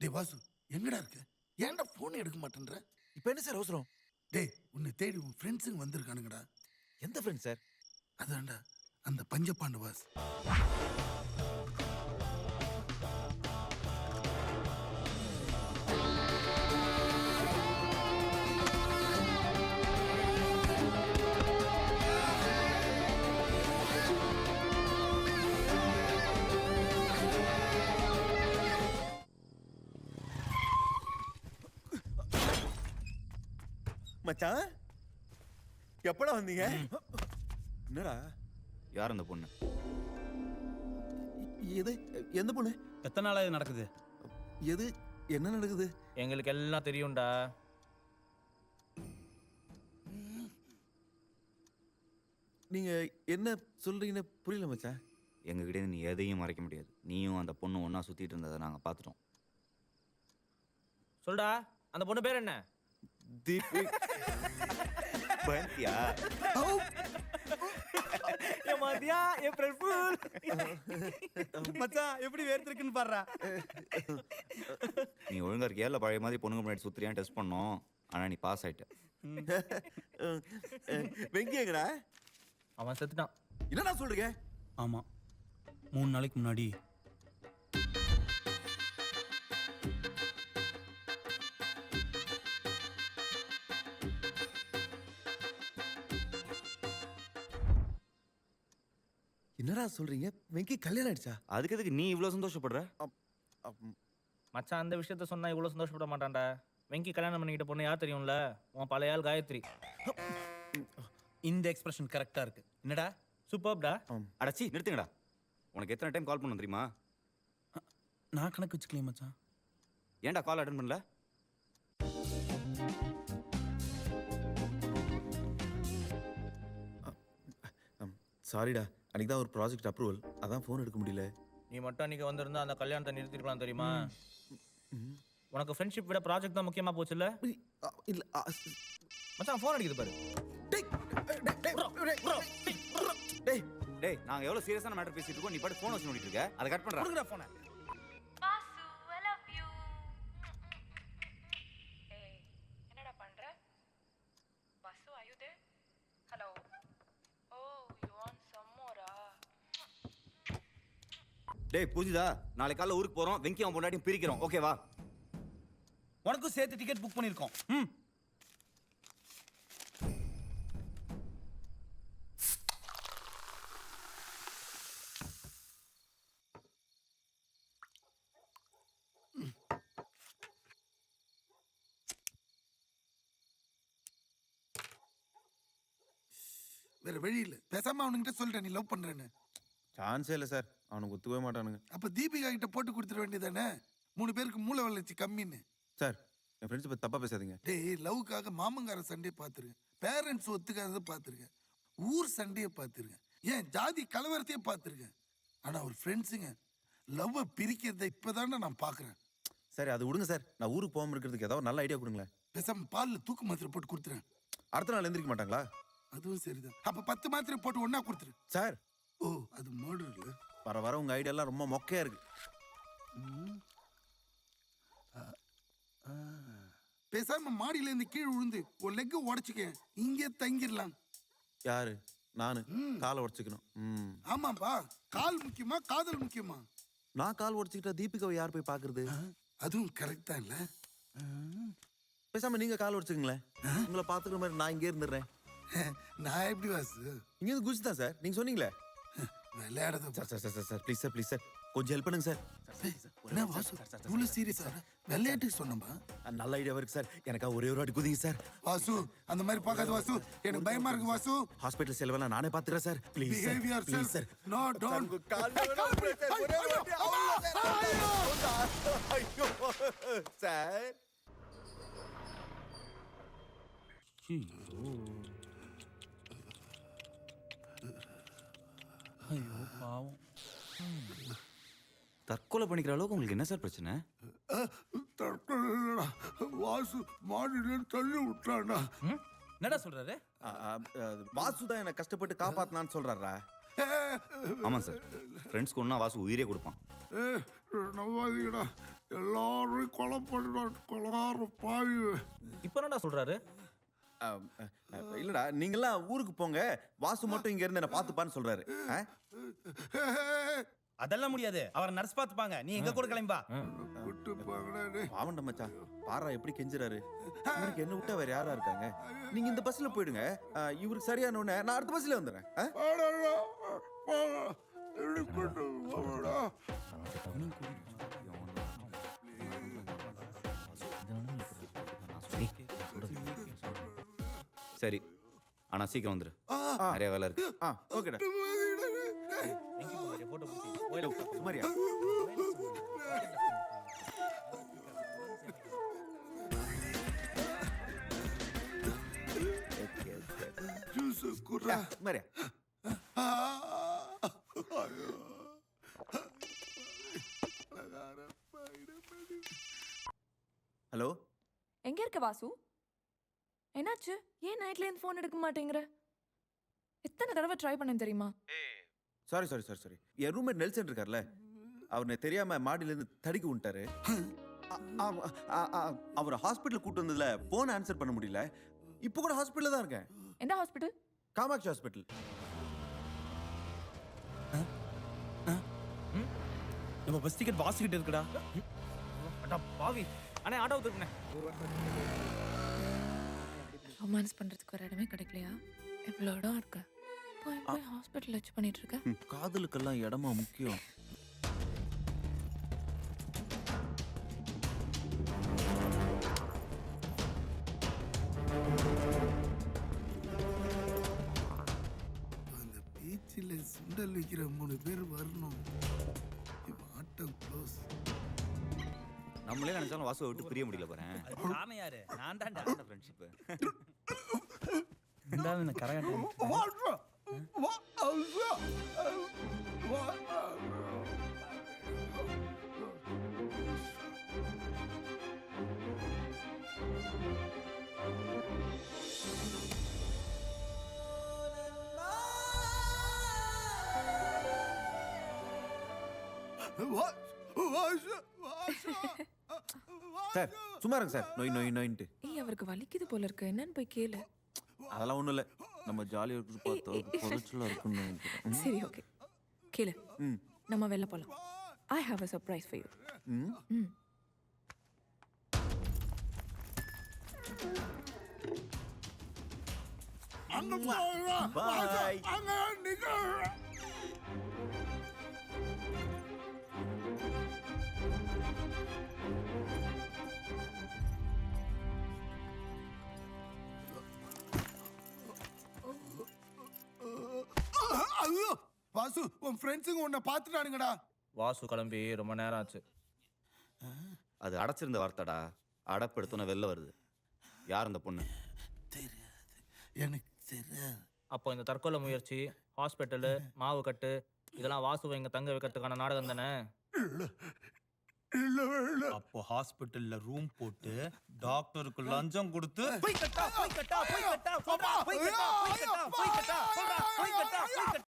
டேய் வாசு, எங்கடா இருக்க? ஏன்டா போன் எடுக்க மாட்டேன்ற? இப்போ என்ன சார் அவசரம்? டேய், உன்னை தேடி உன் ஃப்ரெண்ட்ஸுங்க வந்திருக்கானுங்கடா. எந்த ஃப்ரெண்ட் சார்? அதான்டா அந்த பஞ்சபாண்டு வாஸ். மச்சான் எப்படா வந்தீங்க? என்னடா? யார் அந்த பொண்ணு? எது? எந்த பொண்ணு? எத்தனை நாளா இது நடக்குது? எது? என்ன நடக்குது? எங்களுக்கு எல்லாம் தெரியும்டா. நீங்க என்ன சொல்றீங்கன்னு புரியல மச்சான். எங்ககிட்ட நீ எதையும் மறைக்க முடியாது. நீயும் அந்த பொண்ணு ஒன்றா சுற்றிட்டு இருந்ததை நாங்கள் பார்த்துட்டோம். சொல்டா, அந்த பொண்ணு பேர் என்ன? தீபி. பயந்தியா? மதியா ஏப்ரல் ஃபூல். மச்சான் எப்படி வேர்த்திருக்குன்னு பாருடா. நீ ஒழுங்கா இருக்கியா இல்லை பழைய மாதிரி பொண்ணுங்க முன்னாடி சுற்றுறியான்னு டெஸ்ட் பண்ணோம். ஆனால் நீ பாஸ் ஆயிட்ட. வெங்கி எங்கடா? அவன் செத்துட்டான். என்னடா சொல்றீங்க? ஆமா, 3 நாளைக்கு முன்னாடி. என்னடா சொல்றீங்க? வெங்கி கல்யாணம் ஆயிடுச்சா? அதுக்கு எதுக்கு நீ இவ்வளோ சந்தோஷப்படுற? மச்சான் அந்த விஷயத்த சொன்னா இவ்வளவு சந்தோஷப்பட மாட்டான்டா. வெங்கி கல்யாணம் பண்ணிக்கிட்ட பொண்ணு யார் தெரியும்ல? உன் பழைய ஆள் காயத்ரி. இந்த எக்ஸ்பிரஷன் கரெக்டா இருக்கு. என்னடா சூப்பர்டா. அடச்சி நிறுத்துங்கடா. உனக்கு எத்தனை டைம் கால் பண்ண தெரியுமா? நான் கணக்கு வச்சுக்கலையே மச்சான். ஏன்டா கால் அட்டன் பண்ணல? சாரிடா, அன்னைக்கு தான் ஒரு ப்ராஜெக்ட் அப்ரூவல், அதான் ஃபோன் எடுக்க முடியல. நீ மட்டும் அன்னைக்கு வந்திருந்தா அந்த கல்யாணத்தை நிறுத்திருக்கலாம் தெரியுமா? உனக்கு ஃப்ரெண்ட்ஷிப் விட ப்ராஜெக்ட் தான் முக்கியமா போச்சுல்ல? இல்ல மச்சான் ஃபோன் அடிக்குது பாரு. டேய் டேய், நாங்கள் எவ்வளோ சீரியஸான மேட்டர் பேசிட்டு இருக்கோம். நீ பாட்டு ஃபோன் வச்சு நோண்டிட்டு இருக்க. அதை கட் பண்ணுறா. கொடுக்குற ஃபோனை. Vasu, I love you. ஏய், என்னடா பண்ற? Vasu, are you there? Hello. Oh, you want some more? டேய் புரிஞ்சுதா? நாளைக்கு காலைல ஊருக்கு போகிறோம். வெங்கி அவன் பொண்டாட்டியும் பிரிக்கிறோம். ஓகேவா? உனக்கும் சேர்த்து டிக்கெட் புக் பண்ணியிருக்கோம். வேற வழி இல்ல, பேசாம அவனுங்கிட்ட சொல்லிட்டேன் நீ லவ் பண்றேன்னு. சான்ஸே இல்லை சார், அவனுக்கு ஒத்துக்கவே மாட்டானுங்க. அப்ப தீபிகா கிட்ட போட்டு கொடுத்துட வேண்டியதானே? 3 பேருக்கு மூளை வளர்ச்சி கம்மின்னு. சார், என் ஃப்ரெண்ட்ஸ் பற்றி தப்பாக பேசாதீங்க. டேய், லவ்க்காக மாமங்கார சண்டையை பார்த்துருக்கேன், பேரண்ட்ஸ் ஒத்துக்காததை பார்த்துருக்கேன், ஊர் சண்டையை பார்த்துருக்கேன், ஏன் ஜாதி கலவரத்தையே பார்த்துருக்கேன். ஆனா ஒரு ஃப்ரெண்ட்ஸுங்க லவ்வை பிரிக்கிறத இப்பதானே நான் பார்க்குறேன். சரி அது விடுங்க சார், நான் ஊருக்கு போகாமல் இருக்கிறதுக்கு ஏதாவது நல்ல ஐடியா கொடுங்களேன். பேசாம பாலில் தூக்கு மாத்திரை போட்டு கொடுத்துறேன். அடுத்த நாள் எந்திரிக்க மாட்டாங்களா? அதுவும் சரிதான். அப்ப 10 மாத்திரை போட்டு ஒன்னா கொடுத்துரு. சார், ஓ அது மர்டர் இல்ல. வர வர உங்கள் ஐடியாலாம் ரொம்ப மொக்கையா இருக்கு. பேசாம மாடியில இருந்து கீழே விழுந்து ஒரு லெக் உடைச்சுக்க, இங்கே தங்கிடலாம். யாரு? நானு காலை உடச்சிக்கணும். ஆமாப்பா, கால் முக்கியமா காதல் முக்கியமா? நான் கால் உடச்சிக்கிட்டா தீபிகாவை யார் போய் பாக்குறது? அதுவும் கரெக்ட் தான் இல்ல. பேசாம நீங்க கால் உடச்சுக்கங்களேன், உங்களை பாத்துக்கிற மாதிரி நான் இங்கே இருந்துடுறேன். நான் எப்படி வாசு? இங்க இருந்து குச்சி தான் சார், நீங்க சொன்னீங்களே. விளையாடாத sir sir sir sir please sir, please sir, கொஞ்சம் ஹெல்ப் பண்ணுங்க சார். என்ன வாசு இவ்வளவு சீரியஸா? விளையாட்டுக்கு சொன்னப்பா. நல்ல ஐடியா இருக்கு சார், எனக்கா ஒரே ஒரு வாட்டி குதிங்க சார். வாசு அந்த மாதிரி பார்க்காத வாசு, எனக்கு பயமா இருக்கு வாசு. ஹாஸ்பிட்டல் செலவெல்லாம் நானே பாத்துக்கிறேன் sir. Please sir, Behave yourself. Please sir. No, don't. Sir ஐயோ பாவம். தற்கொலை பண்ணிக்கிற அளவுக்கு உங்களுக்கு என்ன சார் பிரச்சனை? வாசு மாடியில தள்ளி விட்டானா? என்னடா சொல்றாரு? வாசு தான் என்னை கஷ்டப்பட்டு காப்பாத்தினான்னு சொல்றாரா? ஆமாம் சார், ஃப்ரெண்ட்ஸ்க்கு ஒன்றா வாசு உயிரே கொடுப்பான். நம்பாதீங்கடா, எல்லாரும் கொலை பண்ணுறான் கொலகார பாவி. இப்போ என்னடா சொல்றாரு? இல்லடா நீங்கெல்லாம் ஊருக்கு போங்க, வாசு மட்டும் இங்க இருந்து என்ன பாத்துப்பான்னு சொல்றாரு. அதெல்லாம் முடியாது, அவர் நர்ஸ் பாத்துப்பாங்க, நீ எங்க கூட கிளம்பா. விட்டு போங்கடா டேய். பாவண்ட மச்சான், பாரா எப்படி கெஞ்சுறாரு. இவருக்கு என்ன விட்டா வேற யாரா இருக்காங்க? நீங்க இந்த பஸ்ல போயிடுங்க, இவருக்கு சரியான உடனே நான் அடுத்த பஸ்ல வந்துடுறேன். வாடா, வாடா. என்னை கூட்டு போங்கடா. சரி ஆனா சீக்கிரம் வந்துரு, நிறைய வேலை இருக்கு. ஓகேடா. போட்டோ பிடிச்சி சுமாரியா ஜூஸ் குர்ரா. சுமாரியா. ஹலோ, எங்க இருக்க வாசு? என்னாச்சு? ஏன் நைட்ல இருந்து ஃபோன் எடுக்க மாட்டேங்கிற? எத்தனை தடவை ட்ரை பண்ணேன் தெரியுமா? Sorry sorry sorry sorry. என் ரூம்மேட் நெல்சன் இருக்கார்ல, அவனை தெரியாம மாடியில இருந்து தடிக்க விட்டாரு. அவர் ஹாஸ்பிட்டல் கூட்டு வந்ததுல போன் ஆன்சர் பண்ண முடியல. இப்போ கூட ஹாஸ்பிட்டல்ல தான் இருக்கேன். எந்த ஹாஸ்பிட்டல்? காமாட்சி ஹாஸ்பிட்டல். நம்ம பஸ் டிக்கெட் வாசிக்கிட்டு இருக்குடா. அடா பாவி. அண்ணே ஆட்டோ திருப்பினே. ரொமான்ஸ் பண்றதுக்கு ஒரு இடமே கிடைக்கலையா? எவ்வளோ இடம் இருக்கு. போய் போய் ஹாஸ்பிட்டல் வச்சு பண்ணிட்டு இருக்க. காதலுக்கெல்லாம் இடமா முக்கியம். அந்த பீச்சில் சுண்டல் விற்கிற 3 பேர் வரணும். இப்போ ஆட்டம் க்ளோஸ். நம்மளே நினைச்சாலும் வாசுவை விட்டு பிரிய முடியல போறேன். காரணம் யாரு? நான் தான்டா. ஃப்ரெண்ட்ஷிப் இருந்தாலும் இந்த கரகாட்டம் சார் சும்மா இருங்க சார். நோய் நோய் நோயின்ட்டு. ஏய், அவருக்கு வலிக்குது போல இருக்கு. என்னன்னு போய் கேளு. அதெல்லாம் ஒண்ணும் இல்ல, நம்ம ஜாலியா இருக்கு பார்த்தா பொருட்களா இருக்குன்னு நினைக்கிறேன். சரி, ஓகே. கேளு. ம். நம்ம வெளில போலாம். I have a surprise for you. ம். அங்க போறா. Bye. அங்க நிக்க. ஐயோ வாசு, உன் ஃப்ரெண்ட்ஸுங்க உன்னை பார்த்துட்டானுங்கடா. வாசு கிளம்பி ரொம்ப நேரம் ஆச்சு. அது அடைச்சிருந்த வார்த்தைடா, அடப்படுத்தோன்னு வெளில வருது. யார் அந்த பொண்ணு? தெரியாது, எனக்கு தெரியாது. அப்போ இந்த தற்கொலை முயற்சி, ஹாஸ்பிட்டலு, மாவு கட்டு இதெல்லாம் வாசுவை இங்க தங்க வைக்கிறதுக்கான நாடகம் தானே? அப்போ ஹாஸ்பிட்டல்ல ரூம் போட்டு டாக்டருக்கு லஞ்சம் கொடுத்து போய் கட்டா போய் கட்டா போய் கட்டா சொல்றா போய் கட்டா போய் கட்டா போய் கட்டா சொல்றா போய் கட்டா போய் கட்டா